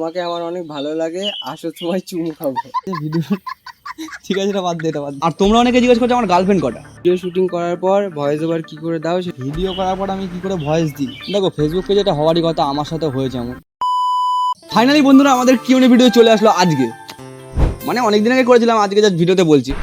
তোমাকে আমার অনেক ভালো লাগে, আসো তোমায় চুমু খাবো। ভিডিও ঠিক আছে, এটা বাদ দে, এটা বাদ দে। আর তোমরা অনেকে জিজ্ঞেস করছো আমার গার্লফ্রেন্ড কটা। ভিডিও শুটিং করার পর ভয়েস ওভার কি করে দাও ভিডিও করার পর আমি কি করে ভয়েস দিই? দেখো, ফেসবুক পেজে এটা হওয়ারই কথা, আমার সাথে হয়েছে এমন। ফাইনালি বন্ধুরা, আমাদের কিউএনএ ভিডিও চলে আসলো আজকে, মানে অনেকদিন আগে করেছিলাম, আজকে জাস্ট ভিডিওতে বলছি।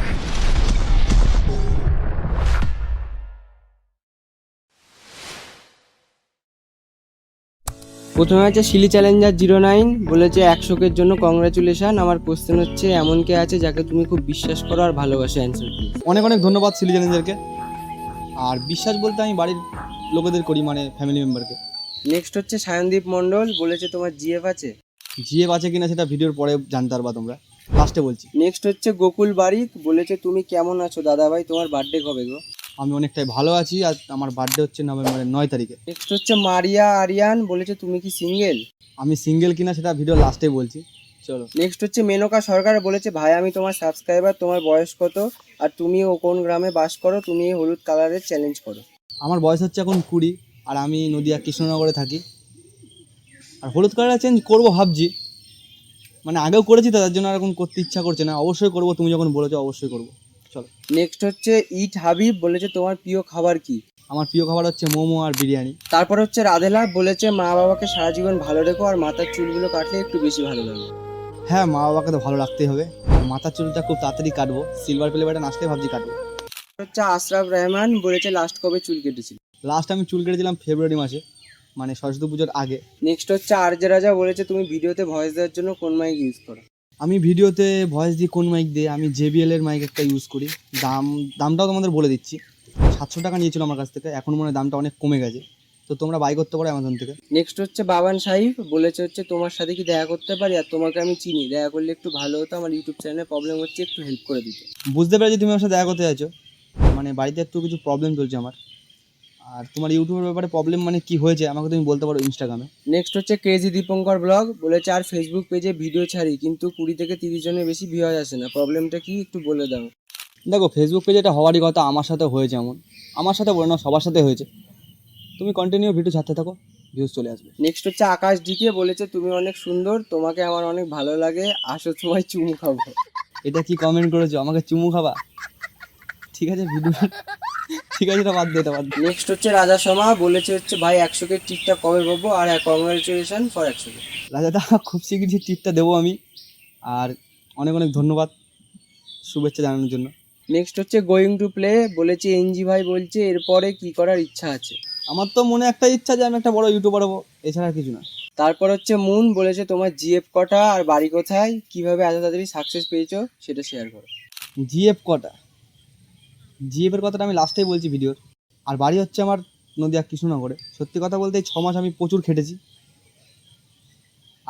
প্রথমে আছে শিলি চ্যালেঞ্জার 09 বলেছে 100 জন্য কংগ্রাচুলেশন। আমার কোশ্চেন হচ্ছে এমন কে আছে যাকে তুমি খুব বিশ্বাস করো আর ভালোবাসো? Answer please. অনেক অনেক ধন্যবাদ সিলি চ্যালেঞ্জারকে। আর বিশ্বাস বলতে আমি বাড়ির লোকেদের করি, মানে ফ্যামিলি মেম্বারকে। নেক্সট হচ্ছে সায়নদীপ মণ্ডল বলেছে তোমার জিএফ আছে? জিএফ আছে কিনা সেটা ভিডিওর পরে জানতে পারবা তোমরা, লাস্টে বলছি। নেক্সট হচ্ছে গোকুল বারিক বলেছে তুমি কেমন আছো দাদা ভাই, তোমার বার্থডে কবে গো? আমি অনেকটাই ভালো আছি, আর আমার বার্থডে হচ্ছে নভেম্বরের 9 তারিখে। নেক্সট হচ্ছে মারিয়া আরিয়ান বলেছে তুমি কি সিঙ্গেল? আমি সিঙ্গেল কিনা সেটা ভিডিও লাস্টে বলছি, চলো। নেক্সট হচ্ছে মেনকা সরকার বলেছে ভাই আমি তোমার সাবস্ক্রাইবার, তোমার বয়স কত আর তুমি ও কোন গ্রামে বাস করো, তুমি এই হলুদ কালারের চ্যালেঞ্জ করো। আমার বয়স হচ্ছে এখন 20, আর আমি নদিয়া কৃষ্ণনগরে থাকি। আর হলুদ কালারটা চেঞ্জ করবো ভাবছি, মানে আগেও করেছি তো, তার জন্য আর এখন করতে ইচ্ছা করছে না। অবশ্যই করবো, তুমি যখন বলেছো অবশ্যই করবো, চলো। নেক্সট হচ্ছে ইট হাবিব বলেছে তোমার প্রিয় খাবার কি? আমার প্রিয় খাবার হচ্ছে মোমো আর বিরিয়ানি। তারপর হচ্ছে রাধেলা বলেছে মা বাবাকে সারা জীবন ভালো রেখো আর মাথার চুলগুলো কাটলে একটু বেশি ভালো লাগে। হ্যাঁ, মা বাবাকে তো ভালো রাখতেই হবে। আর মাথার চুলটা খুব তাড়াতাড়ি কাটবো, সিলভার প্লে বাটন আসলে ভাবছি কাটবো। হচ্ছে আশরাফ রহমান বলেছে লাস্ট কবে চুল কেটেছিল? লাস্ট আমি চুল কেটেছিলাম ফেব্রুয়ারি মাসে, মানে সরস্বতী পুজোর আগে। নেক্সট হচ্ছে আরজে রাজা বলেছে তুমি ভিডিওতে ভয়েস দেওয়ার জন্য কোন মাইক ইউজ করো? আমি ভিডিওতে ভয়েস দিই কোন মাইক দিয়ে? আমি JBL এর মাইক একটা ইউজ করি। দামটাও তোমাদের বলে দিচ্ছি। 700 টাকা নিয়েছিল আমার কাছ থেকে, এখন মনে হয় দামটা অনেক কমে গেছে, তো তোমরা বাই করতে পারো অ্যামাজন থেকে। নেক্সট হচ্ছে বাবান সাহিব বলেছে হচ্ছে তোমার সাথে কি দেখা করতে পারি, আর তোমাকে আমি চিনি, দেখা করলে একটু ভালো হতো, আমার ইউটিউব চ্যানেলে প্রবলেম হচ্ছে, একটু হেল্প করে দিতে। বুঝতে পেরেছি তুমি আমার সাথে দেখা করতে চাইছো, মানে বাড়িতে একটু কিছু প্রবলেম চলছে আমার। আর তোমার ইউটিউবের ব্যাপারে প্রবলেম মানে কি হয়েছে আমাকে তুমি বলতে পারো ইনস্টাগ্রামে। নেক্সট হচ্ছে ক্রেজি দীপঙ্কর ব্লগ বলেছে আর ফেসবুক পেজে ভিডিও ছাড়ি কিন্তু 20 থেকে 30 জনের বেশি ভিউজ আসে না, প্রবলেমটা কি একটু বলে দাও। দেখো, ফেসবুক পেজে এটা হওয়ারই কথা, আমার সাথে হয়েছে এমন। আমার সাথে বলে না, সবার সাথে হয়েছে। তুমি কন্টিনিউ ভিডিও ছাড়তে থাকো, ভিউজ চলে আসবে। নেক্সট হচ্ছে আকাশ ডিকে বলেছে তুমি অনেক সুন্দর, তোমাকে আমার অনেক ভালো লাগে, আসো তোমায় চুমু খাবো। এটা কি কমেন্ট করেছো, আমাকে চুমু খাবা? ঠিক আছে, ভিডিও ঠিক আছে, এটা বাদ দে, এটা বাদ দে। নেক্সট হচ্ছে রাজা শর্মা বলেছে হচ্ছে ভাই 100 কে টিকটা কবে পাবো, আর কংগ্রাচুলেশন ফর 100 কে। রাজাদা, খুব শীঘ্রই টিপটা দেবো আমি। আর অনেক অনেক ধন্যবাদ শুভেচ্ছা জানানোর জন্য। নেক্সট হচ্ছে গোয়িং টু প্লে বলেছে এনজি ভাই বলছে এরপরে কি করার ইচ্ছা আছে? আমার তো মনে একটা ইচ্ছা যে আমি একটা বড় ইউটিউবার হবো, এছাড়া আর কিছু না। তারপর হচ্ছে মুন বলেছে তোমার জিএফ কটা আর বাড়ি কোথায়, কিভাবে এত তাড়াতাড়ি সাকসেস পেয়েছো সেটা শেয়ার করো। জিএফ কটা? জিএফের কথাটা আমি লাস্টেই বলছি ভিডিওর। আর বাড়ি হচ্ছে আমার নদিয়া কৃষ্ণনগরে। সত্যি কথা বলতে এই 6 মাস আমি প্রচুর খেটেছি,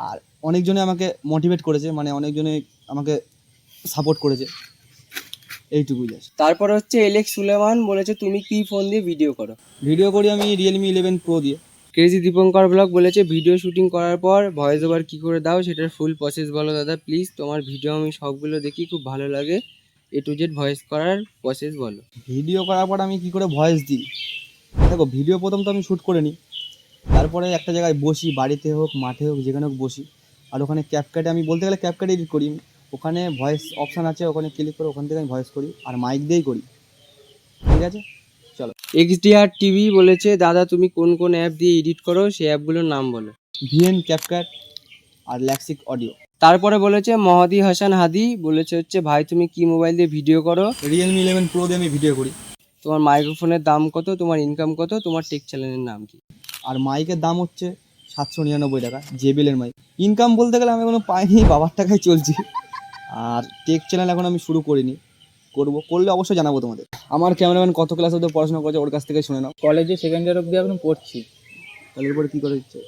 আর অনেকজনে আমাকে মোটিভেট করেছে, মানে অনেকজনে আমাকে সাপোর্ট করেছে, এইটুকুই জাস্ট। তারপর হচ্ছে এলেক্স সুলেমান বলেছে তুমি কি ফোন দিয়ে ভিডিও করো? ভিডিও করি আমি Realme 11 Pro দিয়ে। ক্রেজি দীপঙ্কর ব্লগ বলেছে ভিডিও শুটিং করার পর ভয়েস ওভার কি করে দাও সেটার ফুল প্রসেস বলো দাদা প্লিজ, তোমার ভিডিও আমি সবগুলো দেখি, খুব ভালো লাগে, A to Z ভয়েস করার প্রসেস বলো। ভিডিও করার পর আমি কি করে ভয়েস দিই? দেখো, ভিডিও প্রথম তো আমি শ্যুট করে নিই, তারপরে একটা জায়গায় বসি, বাড়িতে হোক মাঠে হোক যেখানে হোক বসি, আর ওখানে ক্যাপকাটে, আমি বলতে গেলে ক্যাপকাটে এডিট করি। ওখানে ভয়েস অপশান আছে, ওখানে ক্লিক করে ওখান থেকে আমি ভয়েস করি, আর মাইক দিয়েই করি। ঠিক আছে, চলো। XDR টিভি বলেছে দাদা তুমি কোন কোন অ্যাপ দিয়ে এডিট করো, সেই অ্যাপগুলোর নাম বলো। VN, ক্যাপকাট আর ল্যাক্সিক অডিও। তারপরে বলেছে মহাদি হাসান হাদি বলেছে হচ্ছে ভাই তুমি কি মোবাইল দিয়ে ভিডিও করো? Realme 11 Pro দিয়ে আমি ভিডিও করি। তোমার মাইক্রোফোনের দাম কত, তোমার ইনকাম কত, তোমার টেক চ্যানেলের নাম কি? আর মাইকের দাম হচ্ছে 799 টাকা, JBL এর মাইক। ইনকাম বলতে গেলে আমি এখনো পাইনি, বাবার টাকায় চলছি। আর টেক চ্যানেল এখন আমি শুরু করিনি, করবো, করলে অবশ্যই জানাবো তোমাদের। আমার ক্যামেরাম্যান কত ক্লাস অবধি পড়াশোনা করেছে ওর কাছ থেকে শুনে নাও। কলেজে সেকেন্ড ইয়ার অবধি এখন পড়ছি, তাহলে এরপরে কী করে ইচ্ছে?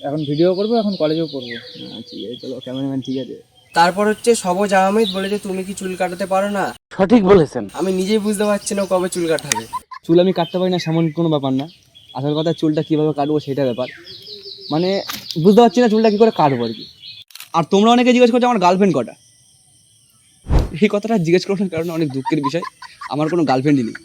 এখন ভিডিও করবো, এখন কলেজেও পড়বো। ঠিক আছে, চলো ক্যামেরাম্যান, ঠিক আছে। তারপর হচ্ছে সবজ আহমেদ বলেছে তুমি কি চুল কাটাতে পারো না? সঠিক বলেছেন। আমি নিজেই বুঝতে পারছি না কবে চুল কাটাবে। চুল আমি কাটতে পারি না সেমন কোনো ব্যাপার না, আসল কথা চুলটা কীভাবে কাটবো সেটা ব্যাপার, মানে বুঝতে পারছি না চুলটা কী করে কাটবো আর কি। আর তোমরা অনেকে জিজ্ঞেস করছো আমার গার্লফ্রেন্ড কটা। এই কথাটা জিজ্ঞেস করার কারণে অনেক দুঃখের বিষয়, আমার কোনো গার্লফ্রেন্ডই নেই।